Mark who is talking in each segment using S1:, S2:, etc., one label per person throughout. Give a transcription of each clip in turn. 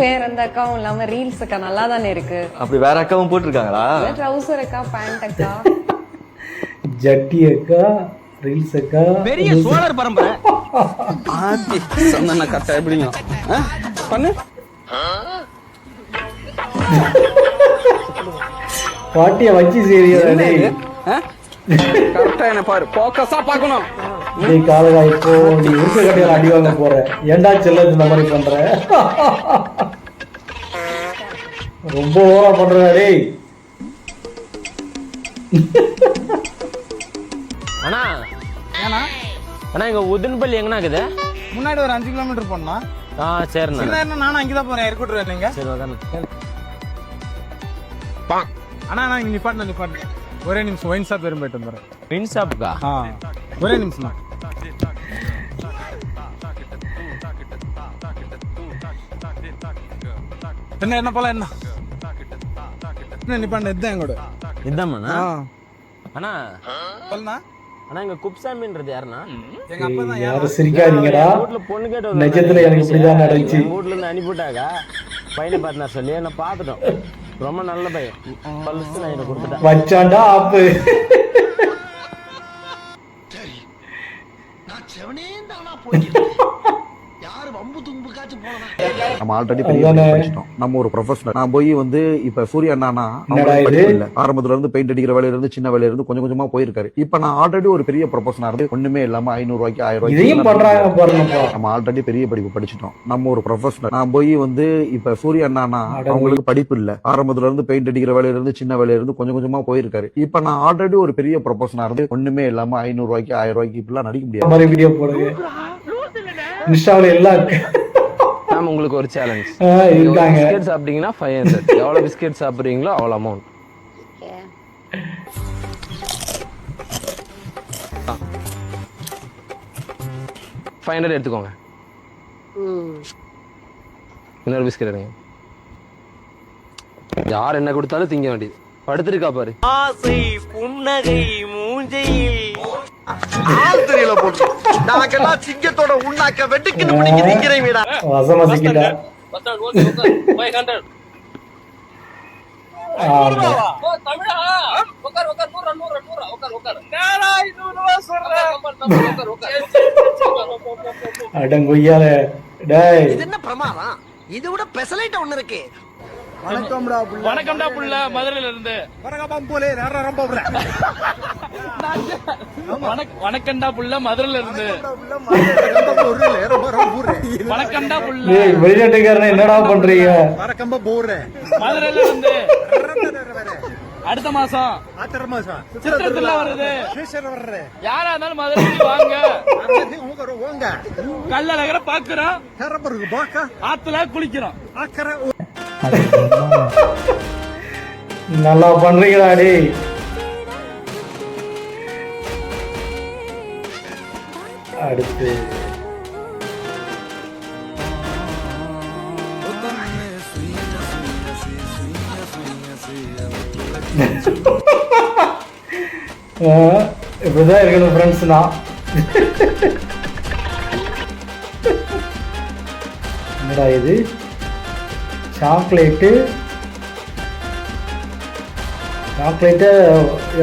S1: வேற எந்த அக்காவும் இல்லாம ரீல்ஸ் அக்கா நல்லா தானே இருக்கு.
S2: அப்படி வேற அக்காவும் போட்டிருக்காங்களா?
S1: ட்ரவுசர் அக்கா, பேண்ட் அக்கா,
S3: ஜட்டி அக்கா, ரீல்ஸ் அக்கா,
S4: பெரிய சோழர் பரம்பரை. ஆத்தி சொன்ன கட்ட எப்படிங்க பண்ணு
S3: பாட்டிய வச்சு சரியா
S4: கரெக்டா என்ன பாரு, போக்கஸா பாக்கணும்.
S3: நீ காலகா இப்போ நீ உருக்க கட்டையில அடி வாங்க போற. ஏண்டா செல்லது இந்த மாதிரி பண்ற? ரொம்ப ஓவரா பண்ற டேய்.
S5: அண்ணா
S4: ஏன்னா
S5: அண்ணா இங்க உதின்பள்ளி எங்கண்ணா இருக்குது?
S4: முன்னாடி ஒரு 5 கிலோமீட்டர் போனா.
S5: சரிண்ணா.
S4: நானும் அங்கதான் போறேன். இருக்கட்டும் இல்லைங்க.
S5: சரி வாங்க.
S4: அண்ணா நான் இங்க நிப்பாட்டு. ஒரே நிமிஷம் ஒயின் ஷாப் வரும் போயிட்டு வந்துடுறேன்.
S5: மீன் ஷாப்புக்கா?
S4: ஒரே நிமிஷம் தான். என்ன போல என்ன நிப்பாண்டு இதுதான் எங்கூட
S5: இதாம்ண்ணா. அண்ணா
S4: சொல்லுண்ணா.
S5: அண்ணா இங்க குப்சாமின்றது யாருண்ணா?
S4: எங்க அப்பா தான்.
S3: யாரும் சிரிக்காதீங்கடா.
S5: வீட்டுல பொண்ணு கேட்டு
S3: நிஜத்துல எனக்கு இப்படிதான் நடந்துச்சு.
S5: வீட்டுல இருந்து அனுப்பிவிட்டாங்க. பையனை பார்த்தினா சொல்லி நான் பாத்துட்டோம். ரொம்ப நல்ல பையன். பல்லுச்சு நான் இதை கொடுத்துட்டேன்.
S3: வச்சாண்டா ஆப்பு.
S6: நம்ம ஆல்ரெடி படிச்சிட்டோம். நம்ம ஒரு ப்ரொஃபஷனல். நான் போய் வந்து இப்ப சூர்யா அண்ணா ஆரம்பத்துல இருந்து பெயிண்ட் அடிக்கிற வேலையில இருந்து சின்ன வேலையில இருந்து கொஞ்சம் கொஞ்சமா போயிருக்காரு. இப்ப நான் ஆல்ரெடி ஒரு பெரிய ப்ரொஃபஷனல் இருந்து ஒண்ணுமே இல்லாம 500 ரூபாய்க்கு 1000 ரூபாய்க்கு நம்ம ஆல்ரெடி பெரிய படிப்பு படிச்சிட்டோம். நம்ம ஒரு ப்ரொஃபஷனல். நான் போய் வந்து இப்ப சூர்யா அண்ணா அவங்களுக்கு படிப்பு இல்ல. ஆரம்பத்துல இருந்து பெயிண்ட் அடிக்கிற வேலையில இருந்து சின்ன வேலையில இருந்து கொஞ்சம் கொஞ்சமா போயிருக்காரு. இப்ப நான் ஆல்ரெடி ஒரு பெரிய ப்ரொஃபஷனல் இருந்து ஒண்ணுமே இல்லாம 500 ரூபாய்க்கு 1000 ரூபாய்க்கு இப்பெல்லாம் நடிக்க முடியாது.
S3: வீடியோ போடுங்க. இன்ஸ்டால எல்லாம்
S5: மேம் உங்களுக்கு ஒரு சேலஞ்ச்.
S3: இருக்காங்க.
S5: பிஸ்கெட் சாப்பிட்டீங்கன்னா 500. எவ்வளவு பிஸ்கெட் சாப்பிடுறீங்களோ அவ்வளவு அமௌண்ட். 500 எடுத்துக்கோங்க. இன்னொரு பிஸ்கெட் எடுங்க. யார் என்ன கொடுத்தாலும் திங்க வேண்டியது. படுத்திருக்கா பாரு. ஆசை புன்னகை மூஞ்சையில்
S2: ஆள் தெரியல போட்டு. நாக்கெல்லாம் சிங்கத்தோட உண்ணாக்க வெட்டுக்குன்னு முடிக்கி நிக்கிறீங்கடா.
S3: வசமா சிக்கிட்டா.
S5: 500.
S3: அடங்கொய்யால டேய்.
S2: இது என்ன பிரமாதம்? இது விட பெசலைட் ஒண்ணு இருக்கு.
S4: வணக்கம்டா புள்ள மதுரையில இருந்து. வணக்கம்டா புள்ள மதுரையில இருந்து. வணக்கம்டா புள்ள.
S3: வெளிநாட்டுக்காரன் என்னடா பண்றீங்க?
S4: மதுரையில இருந்து அடுத்த மாசம் சித்திரத்துல வருது. யாரா இருந்தாலும் மதுரைக்கு வாங்க. கல்லழகரை பாக்குறோம். ஆத்துல குளிக்கிறோம்.
S3: நல்லா பண்றீங்களா டேய். அடுத்து இப்படிதான் இருக்கணும் ஃப்ரெண்ட்ஸ்னா. என்னடா இது? சாக்லேட்டை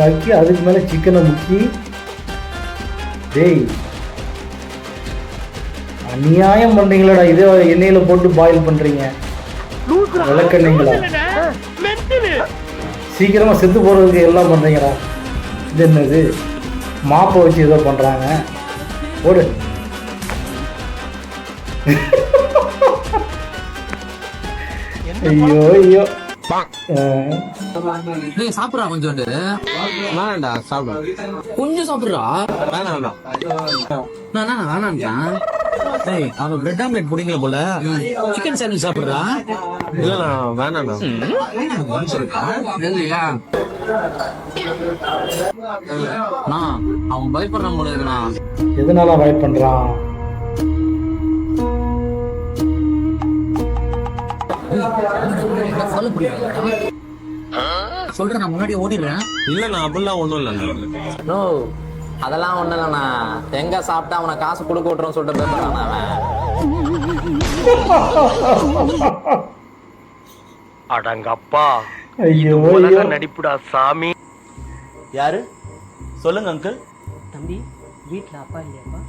S3: ஆக்கி அதுக்கு மேலே சிக்கனை முக்கி. டேய் அநியாயம் பண்றீங்களாடா. இதே எண்ணெயில போட்டு பாயில் பண்றீங்க. விளக்கண்ணீங்களா? சீக்கிரமா செத்து போறதுக்கு எல்லாம் பண்றீங்கடா. இது என்னது? மாப்பை வச்சு ஏதோ பண்றாங்க. ஓடு. ஐயோ ஐயோ.
S7: சாப்பிடுறா கொஞ்சம்.
S4: வேணாண்டா சாப்பிடு.
S7: கொஞ்சம் சாப்பிடுறா.
S4: வேணாண்டா
S7: வேணான்றான். அவன் பிரெட் ஆம்லெட் புடிங்கல போல. சிக்கன் சாண்ட்விச் சாப்பிடுறா.
S4: இல்லண்ணா வேணாண்டா.
S7: அவன் பயப்படுறான் போல இருக்குண்ணா.
S3: எதனால பயட் பண்றான்?
S7: சொல்றேன் நான் முன்னாடி ஓடிடுறேன்.
S4: இல்லண்ணா அப்படிலாம் ஒண்ணும் இல்ல.
S5: அதெல்லாம் ஒண்ணு இல்லண்ணா. எங்க சாப்பிட்டா அவனை காசு கொடுக்க விட்டுறோம் சொல்லிட்டு அவன்
S2: அடங்கப்பா
S3: ஐயோ
S2: உலக நடிப்புடா சாமி.
S8: யாரு சொல்லுங்க அங்கிள்.
S9: தம்பி வீட்டில் அப்பா இல்லையாப்பா?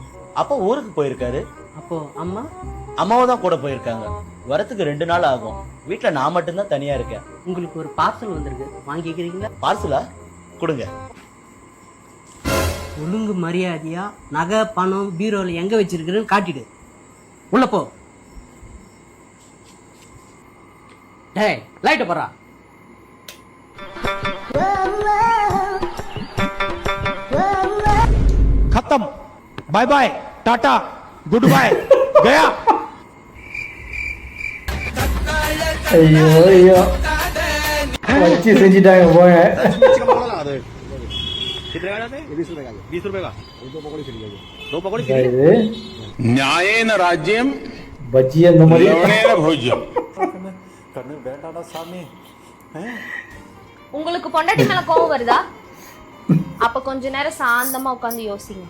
S8: அப்பா ஊருக்கு போயிருக்காரு.
S9: அப்போ அம்மா?
S8: அம்மாவும் தான் கூட போயிருக்காங்க. வரத்துக்கு 2 நாள் ஆகும். வீட்டுல நான் மட்டும்தான் தனியா இருக்கேன்.
S9: உங்களுக்கு ஒரு பார்சல் வந்திருக்கு, வாங்கிக்கிறீங்களா?
S8: பார்சலா? கொடுங்க.
S9: ஒழுங்கு மரியாதையா நகை பணம் பீரோல எங்க வச்சிருக்கிறேன்னு காட்டிடு. உள்ள போ. டேய் லைட்ட போறா.
S7: खत्म bye bye tata goodbye गया
S3: ஐயோ ஐயோ வச்சு செஞ்சுட்டாங்க போங்க. இது
S7: न्यायेन राज्यम
S3: பஜ்ஜி அந்த மாதிரி
S7: लवणेन भोज्यम
S10: உங்களுக்கு பொண்டாட்டி மேல கோவம் வருதா? அப்ப கொஞ்ச நேரம் சாந்தமா உட்கார்ந்து யோசிங்க.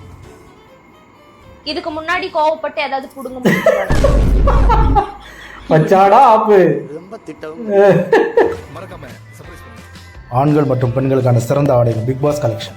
S10: இதுக்கு முன்னாடி கோவப்பட்டு ஏதாவது புடுங்க முடியும்?
S3: மச்சாடா ஆப்பு.
S2: மறக்காம
S3: ஆண்கள் மற்றும் பெண்களுக்கான சிறந்த ஆடைகள் பிக் பாஸ் கலெக்ஷன்.